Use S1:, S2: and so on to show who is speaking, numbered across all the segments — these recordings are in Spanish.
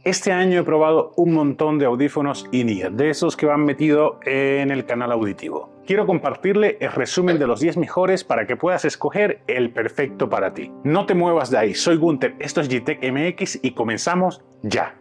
S1: Este año he probado un montón de audífonos in-ear, de esos que van metido en el canal auditivo. Quiero compartirle el resumen de los 10 mejores para que puedas escoger el perfecto para ti. No te muevas de ahí, soy Gunter, esto es Gitech MX y comenzamos ya.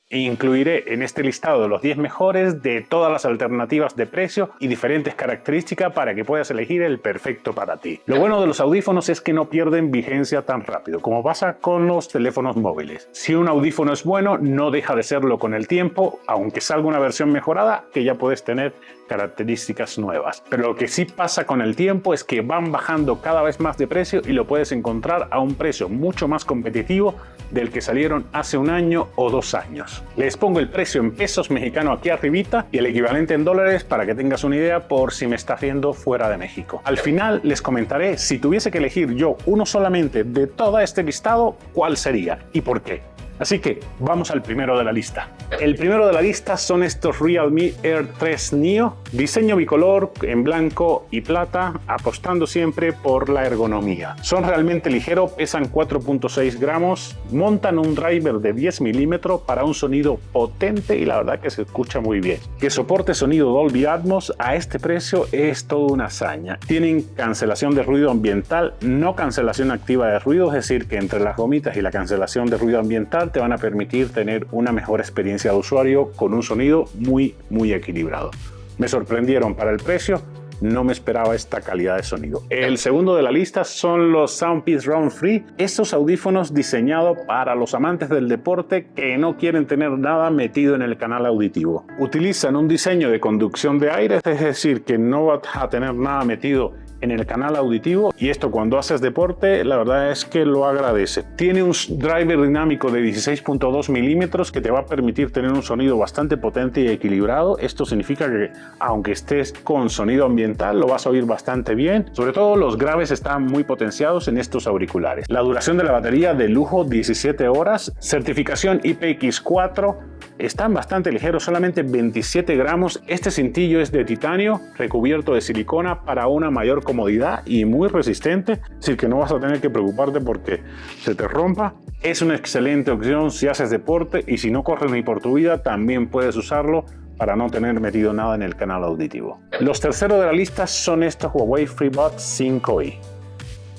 S1: Incluiré en este listado los 10 mejores de todas las alternativas de precio y diferentes características para que puedas elegir el perfecto para ti. Lo bueno de los audífonos es que no pierden vigencia tan rápido como pasa con los teléfonos móviles. Si un audífono es bueno, no deja de serlo con el tiempo, aunque salga una versión mejorada que ya puedes tener características nuevas. Pero lo que sí pasa con el tiempo es que van bajando cada vez más de precio y lo puedes encontrar a un precio mucho más competitivo del que salieron hace un año o 2 años. Les pongo el precio en pesos mexicanos aquí arribita y el equivalente en dólares para que tengas una idea por si me estás viendo fuera de México. Al final les comentaré si tuviese que elegir yo uno solamente de todo este listado, cuál sería y por qué. Así que vamos al primero de la lista. El primero de la lista son estos Realme Air 3 Neo, diseño bicolor en blanco y plata, apostando siempre por la ergonomía. Son realmente ligeros, pesan 4.6 gramos, montan un driver de 10 milímetros para un sonido potente y la verdad que se escucha muy bien. Que soporte sonido Dolby Atmos a este precio es toda una hazaña. Tienen cancelación de ruido ambiental, no cancelación activa de ruido, es decir que entre las gomitas y la cancelación de ruido ambiental te van a permitir tener una mejor experiencia de usuario con un sonido muy equilibrado. Me sorprendieron para el precio, no me esperaba esta calidad de sonido. El segundo de la lista son los Soundpeace Round Free, estos audífonos diseñados para los amantes del deporte que no quieren tener nada metido en el canal auditivo. Utilizan un diseño de conducción de aire, es decir, que no vas a tener nada metido en el canal auditivo y esto cuando haces deporte la verdad es que lo agradece. Tiene un driver dinámico de 16.2 milímetros que te va a permitir tener un sonido bastante potente y equilibrado. Esto significa que aunque estés con sonido ambiental lo vas a oír bastante bien. Sobre todo los graves están muy potenciados en estos auriculares. La duración de la batería de lujo 17 horas, certificación IPX4, están bastante ligeros, solamente 27 gramos. Este cintillo es de titanio recubierto de silicona para una mayor comodidad y muy resistente, es decir que no vas a tener que preocuparte porque se te rompa. Es una excelente opción si haces deporte y si no corres ni por tu vida también puedes usarlo para no tener metido nada en el canal auditivo. Los terceros de la lista son estos Huawei FreeBuds 5i.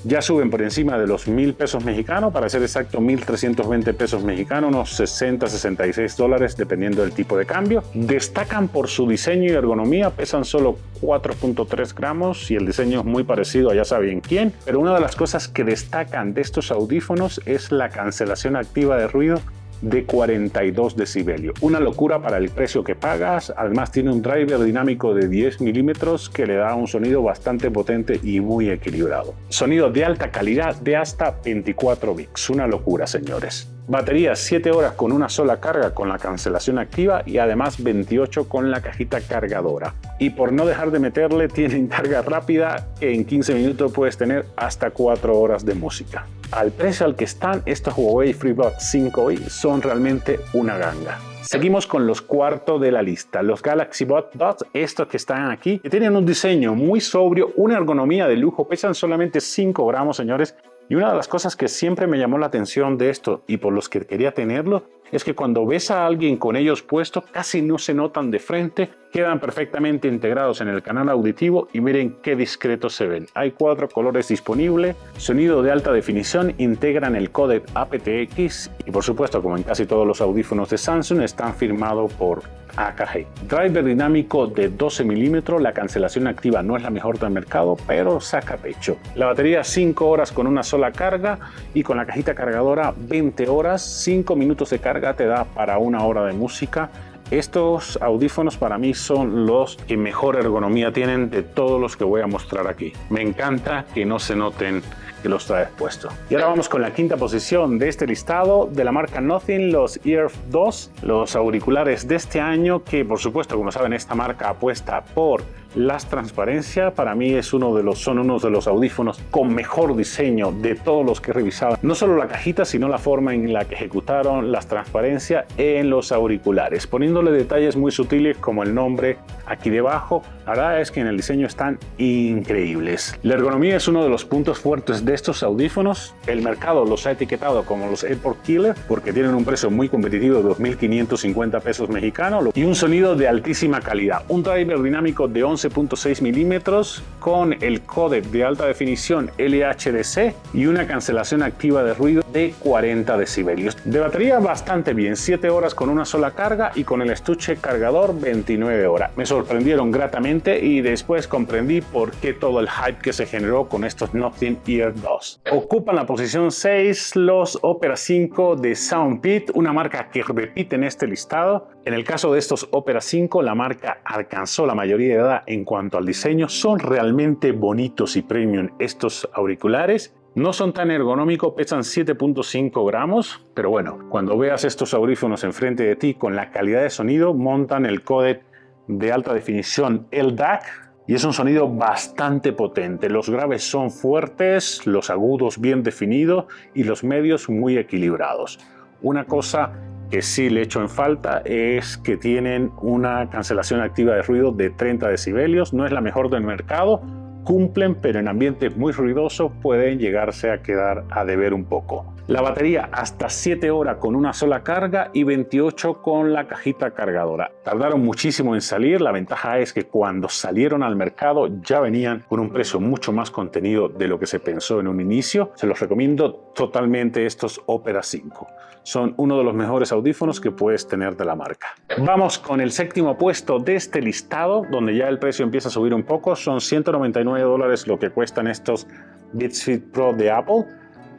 S1: Ya suben por encima de los 1.000 pesos mexicanos, para ser exacto 1.320 pesos mexicanos, unos 60-66 dólares dependiendo del tipo de cambio. Destacan por su diseño y ergonomía, pesan solo 4.3 gramos y el diseño es muy parecido a ya saben quién. Pero una de las cosas que destacan de estos audífonos es la cancelación activa de ruido de 42 decibelios. Una locura para el precio que pagas. Además tiene un driver dinámico de 10 milímetros que le da un sonido bastante potente y muy equilibrado. Sonido de alta calidad de hasta 24 bits. Una locura, señores. Batería 7 horas con una sola carga con la cancelación activa y además 28 con la cajita cargadora. Y por no dejar de meterle, tienen carga rápida, en 15 minutos puedes tener hasta 4 horas de música. Al precio al que están estos Huawei FreeBuds 5i son realmente una ganga. Seguimos con los cuartos de la lista, los Galaxy Buds Dots, estos que están aquí, que tienen un diseño muy sobrio, una ergonomía de lujo, pesan solamente 5 gramos, señores. Y una de las cosas que siempre me llamó la atención de esto y por los que quería tenerlo es que cuando ves a alguien con ellos puestos casi no se notan de frente, quedan perfectamente integrados en el canal auditivo y miren qué discretos se ven. Hay 4 colores disponibles, sonido de alta definición, integran el códec aptX y por supuesto como en casi todos los audífonos de Samsung están firmados por AKG. Driver dinámico de 12 milímetros, la cancelación activa no es la mejor del mercado, pero saca pecho. La batería 5 horas con una sola carga y con la cajita cargadora 20 horas, 5 minutos de carga te da para 1 hora de música. Estos audífonos para mí son los que mejor ergonomía tienen de todos los que voy a mostrar aquí. Me encanta que no se noten que los traes puesto. Y ahora vamos con la quinta posición de este listado de la marca Nothing, los Ear 2, los auriculares de este año que por supuesto, como saben, esta marca apuesta por Las transparencia para mí son uno de los audífonos con mejor diseño de todos los que he revisado. No solo la cajita, sino la forma en la que ejecutaron las transparencias en los auriculares, poniéndole detalles muy sutiles como el nombre aquí debajo. La verdad es que en el diseño están increíbles. La ergonomía es uno de los puntos fuertes de estos audífonos. El mercado los ha etiquetado como los AirPod Killer porque tienen un precio muy competitivo de 2.550 pesos mexicanos y un sonido de altísima calidad. Un driver dinámico de 11.6 milímetros con el códec de alta definición LHDC y una cancelación activa de ruido de 40 decibelios. De batería bastante bien, 7 horas con una sola carga y con el estuche cargador 29 horas. Me sorprendieron gratamente y después comprendí por qué todo el hype que se generó con estos Nothing Ear 2. Ocupan la posición 6 los Opera 5 de Soundbit, una marca que repite en este listado. En el caso de estos Opera 5, la marca alcanzó la mayoría de edad en cuanto al diseño. Son realmente bonitos y premium estos auriculares. No son tan ergonómicos, pesan 7.5 gramos, pero bueno, cuando veas estos audífonos enfrente de ti con la calidad de sonido, montan el códec de alta definición LDAC y es un sonido bastante potente. Los graves son fuertes, los agudos bien definidos y los medios muy equilibrados. Una cosa que sí le echo en falta es que tienen una cancelación activa de ruido de 30 decibelios. No es la mejor del mercado, cumplen, pero en ambientes muy ruidosos pueden llegarse a quedar a deber un poco. La batería hasta 7 horas con una sola carga y 28 con la cajita cargadora. Tardaron muchísimo en salir. La ventaja es que cuando salieron al mercado ya venían con un precio mucho más contenido de lo que se pensó en un inicio. Se los recomiendo totalmente estos Opera 5. Son uno de los mejores audífonos que puedes tener de la marca. Vamos con el séptimo puesto de este listado, donde ya el precio empieza a subir un poco. Son $199 lo que cuestan estos Beats Fit Pro de Apple.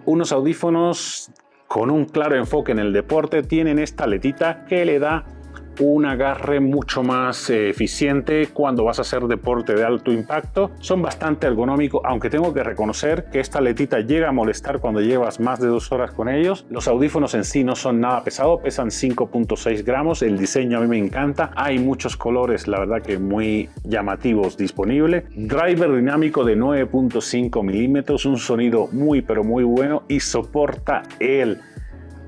S1: Unos audífonos con un claro enfoque en el deporte. Tienen esta aletita que le da un agarre mucho más eficiente cuando vas a hacer deporte de alto impacto. Son bastante ergonómicos, aunque tengo que reconocer que esta aletita llega a molestar cuando llevas más de 2 horas con ellos. Los audífonos en sí no son nada pesados, pesan 5.6 gramos. El diseño a mí me encanta. Hay muchos colores, la verdad que muy llamativos disponibles. Driver dinámico de 9.5 milímetros, un sonido muy pero muy bueno y soporta el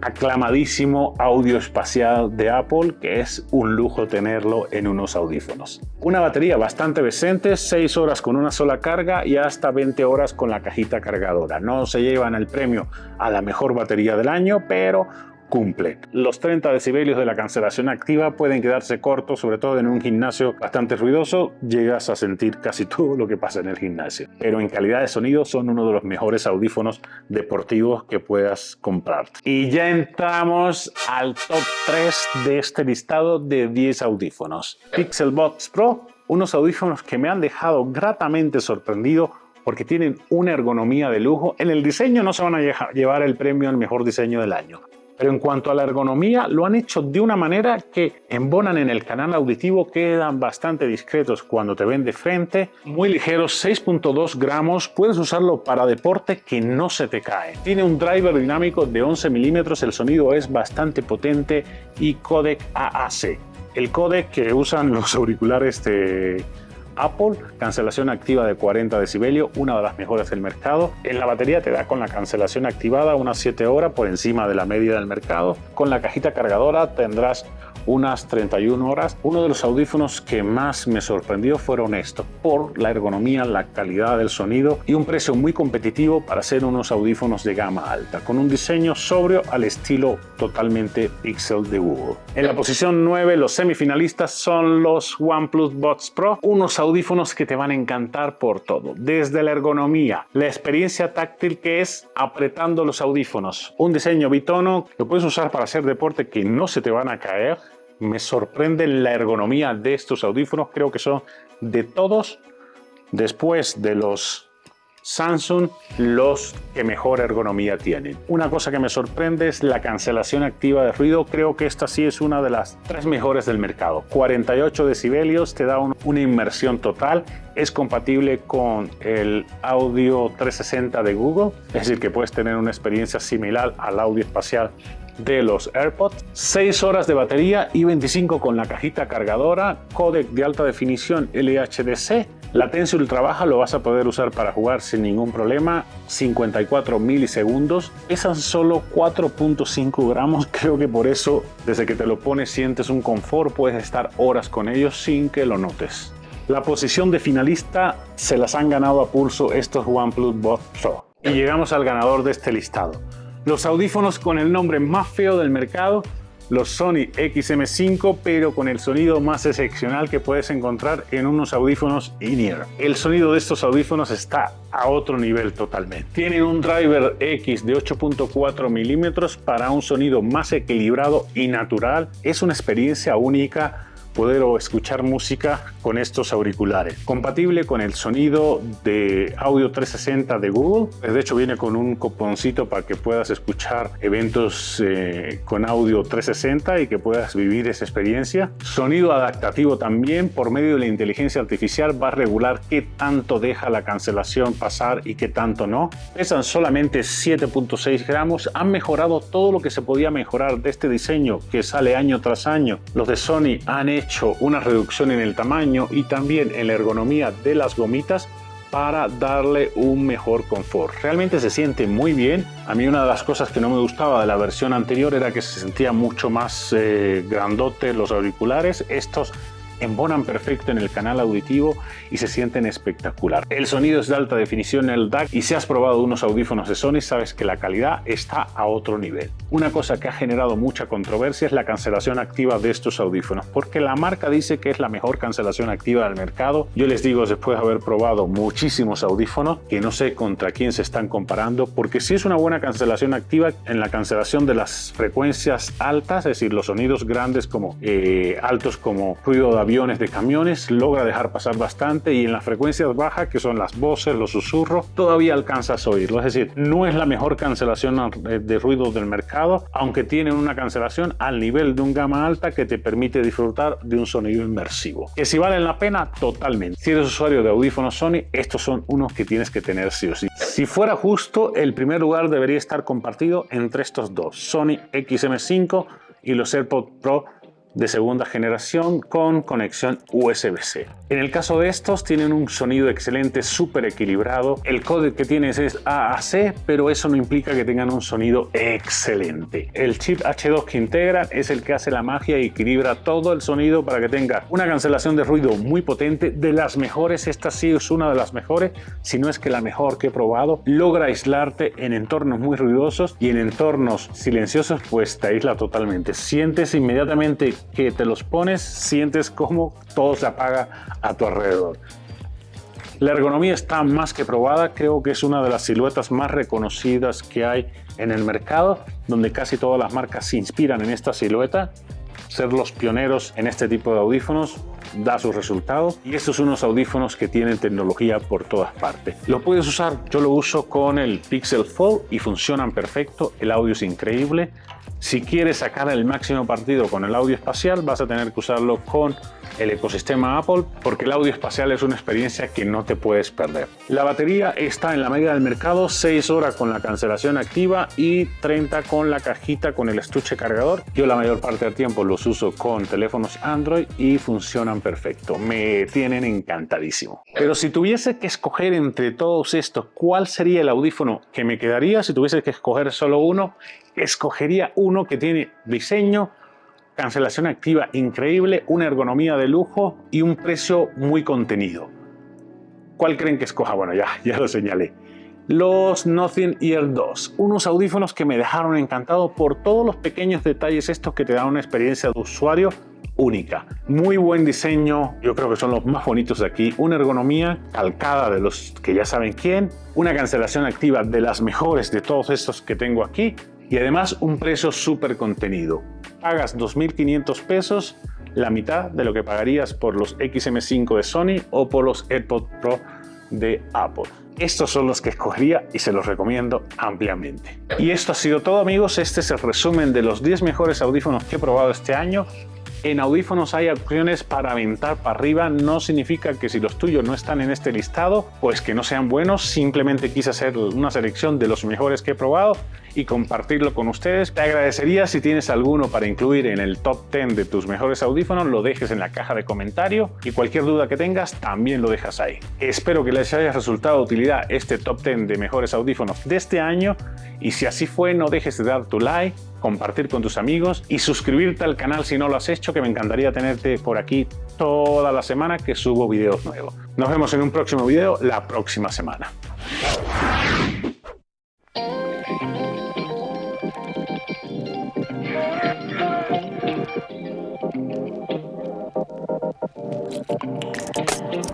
S1: aclamadísimo audio espacial de Apple, que es un lujo tenerlo en unos audífonos. Una batería bastante decente, 6 horas con una sola carga y hasta 20 horas con la cajita cargadora. No se llevan el premio a la mejor batería del año, pero cumple. Los 30 decibelios de la cancelación activa pueden quedarse cortos, sobre todo en un gimnasio bastante ruidoso. Llegas a sentir casi todo lo que pasa en el gimnasio. Pero en calidad de sonido son uno de los mejores audífonos deportivos que puedas comprar. Y ya entramos al top 3 de este listado de 10 audífonos. Pixel Buds Pro, unos audífonos que me han dejado gratamente sorprendido porque tienen una ergonomía de lujo. En el diseño no se van a llevar el premio al mejor diseño del año. Pero en cuanto a la ergonomía, lo han hecho de una manera que embonan en el canal auditivo, quedan bastante discretos cuando te ven de frente, muy ligeros, 6.2 gramos, puedes usarlo para deporte que no se te cae. Tiene un driver dinámico de 11 milímetros, el sonido es bastante potente y códec AAC. El códec que usan los auriculares de Apple, cancelación activa de 40 decibelios, una de las mejores del mercado. En la batería te da con la cancelación activada unas 7 horas por encima de la media del mercado. Con la cajita cargadora tendrás unas 31 horas. Uno de los audífonos que más me sorprendió fueron estos, por la ergonomía, la calidad del sonido y un precio muy competitivo para ser unos audífonos de gama alta, con un diseño sobrio al estilo totalmente Pixel de Google. En la posición 9, los semifinalistas son los OnePlus Buds Pro, unos audífonos que te van a encantar por todo, desde la ergonomía, la experiencia táctil que es apretando los audífonos, un diseño bitono que puedes usar para hacer deporte que no se te van a caer. Me sorprende la ergonomía de estos audífonos, creo que son de todos, después de los Samsung, los que mejor ergonomía tienen. Una cosa que me sorprende es la cancelación activa de ruido. Creo que esta sí es una de las 3 mejores del mercado. 48 decibelios, te da una inmersión total. Es compatible con el audio 360 de Google, es decir, que puedes tener una experiencia similar al audio espacial de los AirPods, 6 horas de batería y 25 con la cajita cargadora, códec de alta definición LHDC, latencia ultra baja, lo vas a poder usar para jugar sin ningún problema, 54 milisegundos, pesan solo 4.5 gramos, creo que por eso desde que te lo pones sientes un confort, puedes estar horas con ellos sin que lo notes. La posición de finalista se las han ganado a pulso estos OnePlus Buds Pro. Y llegamos al ganador de este listado. Los audífonos con el nombre más feo del mercado, los Sony XM5, pero con el sonido más excepcional que puedes encontrar en unos audífonos in-ear. El sonido de estos audífonos está a otro nivel totalmente. Tienen un driver X de 8.4 milímetros para un sonido más equilibrado y natural. Es una experiencia única poder escuchar música con estos auriculares. Compatible con el sonido de Audio 360 de Google. De hecho viene con un cuponcito para que puedas escuchar eventos con Audio 360 y que puedas vivir esa experiencia. Sonido adaptativo también. Por medio de la inteligencia artificial va a regular qué tanto deja la cancelación pasar y qué tanto no. Pesan solamente 7.6 gramos. Han mejorado todo lo que se podía mejorar de este diseño que sale año tras año. Los de Sony han hecho una reducción en el tamaño y también en la ergonomía de las gomitas para darle un mejor confort. Realmente se siente muy bien. A mí una de las cosas que no me gustaba de la versión anterior era que se sentía mucho más grandote los auriculares. Estos embonan perfecto en el canal auditivo y se sienten espectacular. El sonido es de alta definición en el DAC y si has probado unos audífonos de Sony sabes que la calidad está a otro nivel. Una cosa que ha generado mucha controversia es la cancelación activa de estos audífonos, porque la marca dice que es la mejor cancelación activa del mercado. Yo les digo, después de haber probado muchísimos audífonos, que no sé contra quién se están comparando, porque si es una buena cancelación activa en la cancelación de las frecuencias altas, es decir, los sonidos grandes como altos como ruido de avión, de camiones, logra dejar pasar bastante, y en las frecuencias bajas, que son las voces, los susurros, todavía alcanzas a oírlo. Es decir, no es la mejor cancelación de ruido del mercado, aunque tienen una cancelación al nivel de un gama alta que te permite disfrutar de un sonido inmersivo. Que si valen la pena, totalmente. Si eres usuario de audífonos Sony, estos son unos que tienes que tener sí o sí. Si fuera justo, el primer lugar debería estar compartido entre estos dos, Sony XM5 y los AirPods Pro de segunda generación con conexión USB-C. En el caso de estos tienen un sonido excelente, súper equilibrado. El códec que tienes es AAC, pero eso no implica que tengan un sonido excelente. El chip H2 que integran es el que hace la magia y equilibra todo el sonido para que tenga una cancelación de ruido muy potente, de las mejores. Esta sí es una de las mejores, si no es que la mejor que he probado. Logra aislarte en entornos muy ruidosos y en entornos silenciosos pues te aísla totalmente. Sientes inmediatamente que te los pones, sientes como todo se apaga a tu alrededor. La ergonomía está más que probada, creo que es una de las siluetas más reconocidas que hay en el mercado, donde casi todas las marcas se inspiran en esta silueta. Ser los pioneros en este tipo de audífonos da sus resultados, y estos son unos audífonos que tienen tecnología por todas partes. Lo puedes usar, yo lo uso con el Pixel Fold y funcionan perfecto, el audio es increíble. Si quieres sacar el máximo partido con el audio espacial, vas a tener que usarlo con el ecosistema Apple, porque el audio espacial es una experiencia que no te puedes perder. La batería está en la media del mercado, 6 horas con la cancelación activa y 30 con la cajita con el estuche cargador. Yo la mayor parte del tiempo los uso con teléfonos Android y funcionan perfecto, me tienen encantadísimo. Pero si tuviese que escoger entre todos estos, ¿cuál sería el audífono que me quedaría? Si tuviese que escoger solo uno, escogería uno que tiene diseño, cancelación activa increíble, una ergonomía de lujo y un precio muy contenido. ¿Cuál creen que escoja? Bueno, ya lo señalé. Los Nothing Ear 2, unos audífonos que me dejaron encantado por todos los pequeños detalles estos que te dan una experiencia de usuario única. Muy buen diseño, yo creo que son los más bonitos de aquí, una ergonomía calcada de los que ya saben quién, una cancelación activa de las mejores de todos estos que tengo aquí, y además un precio súper contenido. Pagas 2.500 pesos, la mitad de lo que pagarías por los XM5 de Sony o por los AirPods Pro de Apple. Estos son los que escogería y se los recomiendo ampliamente. Y esto ha sido todo, amigos. Este es el resumen de los 10 mejores audífonos que he probado este año. En audífonos hay opciones para aventar para arriba. No significa que si los tuyos no están en este listado, pues que no sean buenos. Simplemente quise hacer una selección de los mejores que he probado y compartirlo con ustedes. Te agradecería si tienes alguno para incluir en el top 10 de tus mejores audífonos, lo dejes en la caja de comentarios y cualquier duda que tengas también lo dejas ahí. Espero que les haya resultado de utilidad este top 10 de mejores audífonos de este año y si así fue, no dejes de dar tu like, compartir con tus amigos y suscribirte al canal si no lo has hecho, que me encantaría tenerte por aquí toda la semana que subo videos nuevos. Nos vemos en un próximo video la próxima semana.